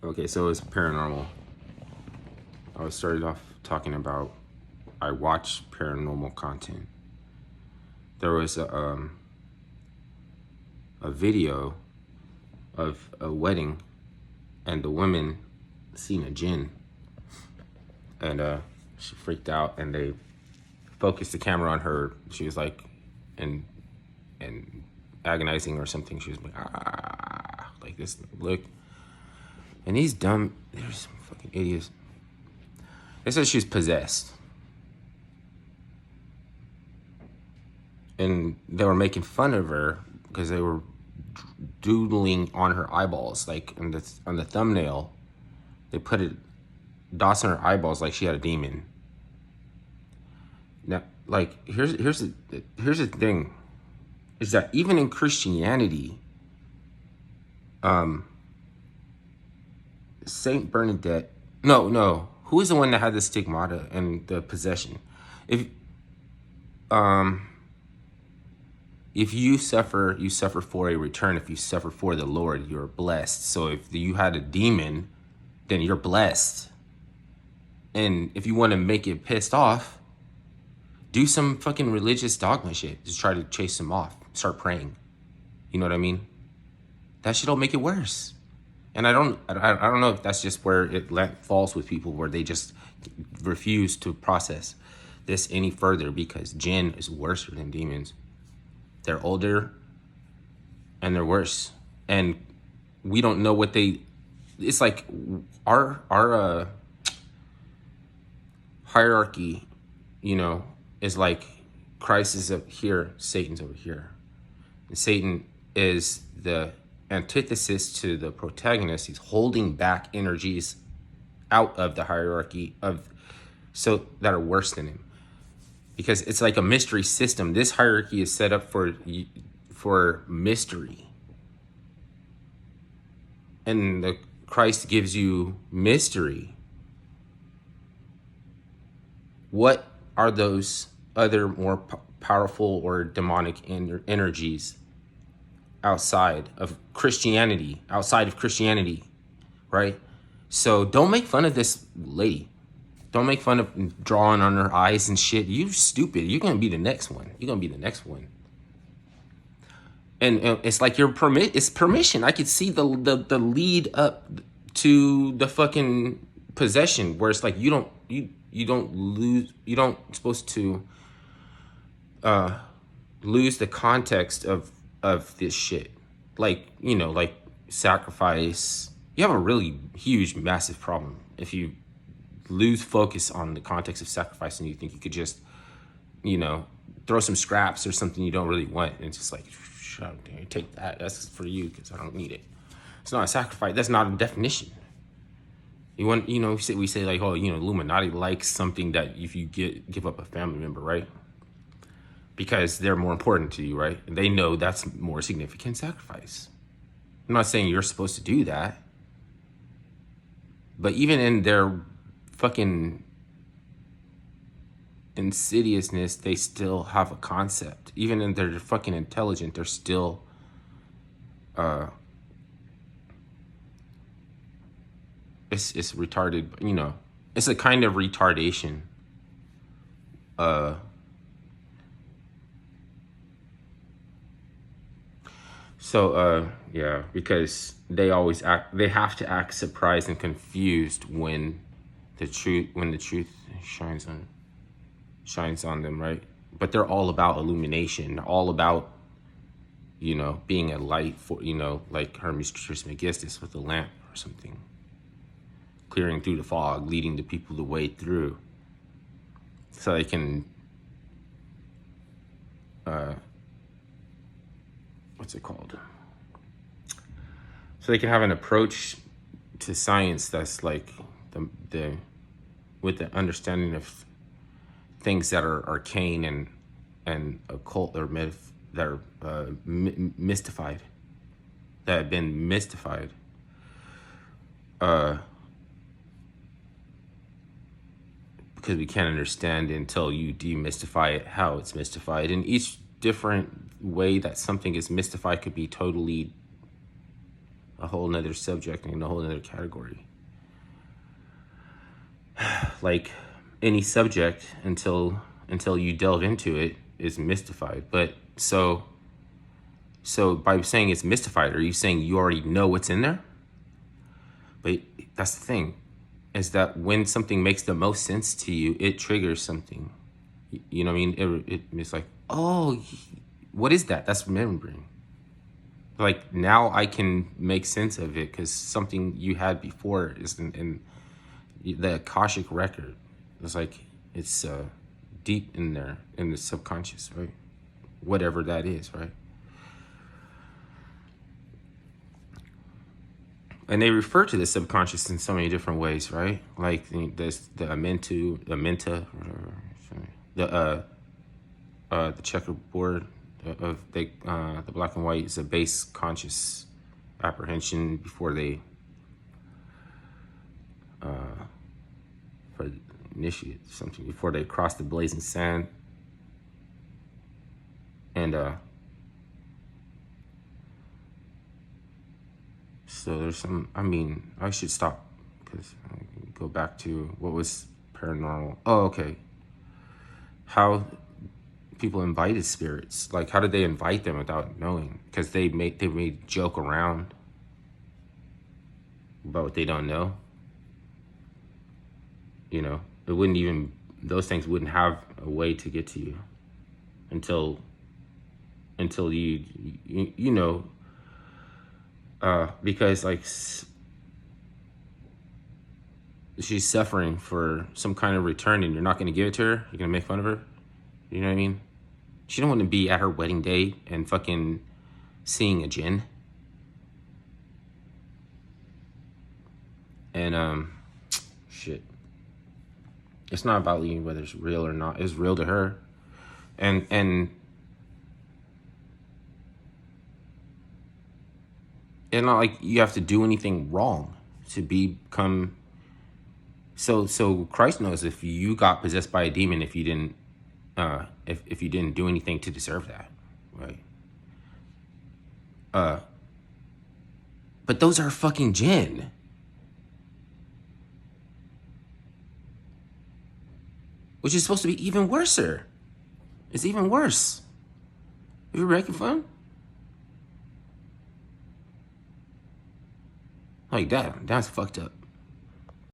Okay, so it's paranormal. I started off talking about I watch paranormal content. There was a video of a wedding, and the woman seen a jinn, and she freaked out, and they focused the camera on her. She was like, and agonizing or something. She was like this look. And these there's some fucking idiots. They said she's possessed. And they were making fun of her because they were doodling on her eyeballs. Like on the thumbnail, they put dots on her eyeballs like she had a demon. Now, like, here's the thing, is that even in Christianity, Saint Bernadette, no, who is the one that had the stigmata and the possession? If you suffer, you suffer for a return. If you suffer for the Lord, you're blessed. So if you had a demon, then you're blessed. And if you want to make it pissed off, do some fucking religious dogma shit. Just try to chase them off. Start praying. You know what I mean? That shit'll make it worse. And I don't know if that's just where it falls with people, where they just refuse to process this any further, because jinn is worse than demons. They're older and they're worse. And we don't know what it's like our hierarchy, is like Christ is up here, Satan's over here. And Satan is the antithesis to the protagonist. He's holding back energies out of the hierarchy so that are worse than him, because it's like a mystery system. This hierarchy is set up for mystery, and the Christ gives you mystery. What are those other more powerful or demonic energies outside of Christianity, right? So don't make fun of this lady. Don't make fun of drawing on her eyes and shit. You stupid. You're going to be the next one. And it's like it's permission. I could see the lead up to the fucking possession, where it's like you don't supposed to lose the context of this shit. Like, like sacrifice. You have a really huge, massive problem if you lose focus on the context of sacrifice and you think you could just, throw some scraps or something you don't really want. And it's just like, shut up, dude, take that. That's for you because I don't need it. It's not a sacrifice. That's not a definition. You want, we say like, oh, Illuminati likes something that if you give up a family member, right? Because they're more important to you, right? And they know that's more significant sacrifice. I'm not saying you're supposed to do that. But even in their fucking insidiousness, they still have a concept. Even in their fucking intelligent, they're still it's retarded, it's a kind of retardation. Yeah, because they have to act surprised and confused when the truth shines on them, right? But they're all about illumination, all about, being a light for, like Hermes Trismegistus with a lamp or something, clearing through the fog, leading the people the way through, so they can, what's it called? So they can have an approach to science that's like with the understanding of things that are arcane and occult or that are mystified, that have been mystified. Because we can't understand until you demystify it, how it's mystified. And each different way that something is mystified could be totally a whole nother subject and a whole nother category. Like any subject, until you delve into it, is mystified. But so by saying it's mystified, are you saying you already know what's in there? But that's the thing, is that when something makes the most sense to you, it triggers something. You know what I mean? It's like, oh, what is that? That's remembering. Like, now I can make sense of it because something you had before is in the Akashic record. It's like, it's deep in there, in the subconscious, right? Whatever that is, right? And they refer to the subconscious in so many different ways, right? Like the amenta, the checkerboard of the black and white is a base conscious apprehension before they for initiate something, before they cross the blazing sand. And so there's some, I mean, I should stop because I can go back to what was paranormal. Oh, okay. How people invited spirits. Like, how did they invite them without knowing? Because they may joke around about what they don't know. You know, it wouldn't even, those things wouldn't have a way to get to you until you know, because like she's suffering for some kind of return and you're not going to give it to her. You're going to make fun of her. You know what I mean? She don't want to be at her wedding day and fucking seeing a jinn. And shit. It's not about you whether it's real or not. It's real to her. And not like you have to do anything wrong to become. So Christ knows if you got possessed by a demon, if you didn't if you didn't do anything to deserve that, right? But those are fucking jinn. Which is supposed to be even worser. It's even worse. Are you making fun? Like that, that's fucked up.